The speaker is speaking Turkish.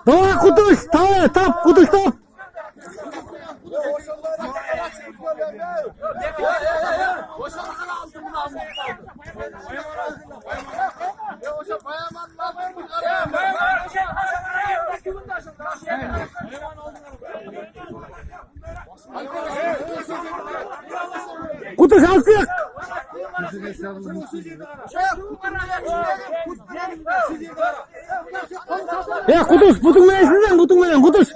Doğa kutuş, tap, kutuş tap. Kutuş alsın. Ya kutuş, butun versin butun verin, kutuş.